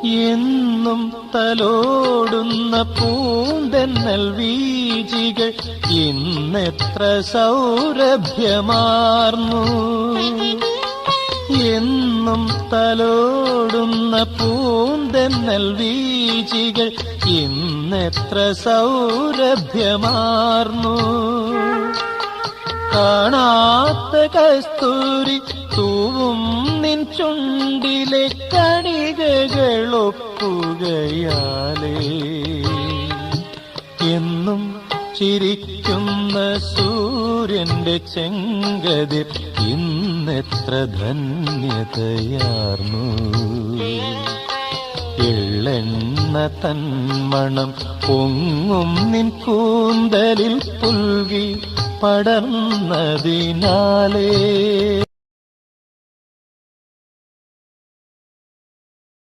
എന്നും തലോടുന്ന പൂന്തെന്നൽ വീജികൾ ഇന്നെത്ര സൗരഭ്യമാർന്നു. എന്നും തലോടുന്ന പൂന്തെന്നൽ വീജികൾ ഇന്നെത്ര സൗരഭ്യമാർന്നു. കാണാത്ത കസ്തൂരി തൂവും നിൻ ചുണ്ടിലെ കണികകളൊപ്പുകയാലേ. എന്നും ചിരിക്കുന്ന സൂര്യന്റെ ചെങ്കതിർ ഇന്നെത്ര ധന്യതയാർന്നു. എള്ളെണ്ണ തന്മണം പൊങ്ങും നിൻ കൂന്തലിൽ പുൽകി പടർന്നതിനാലേ.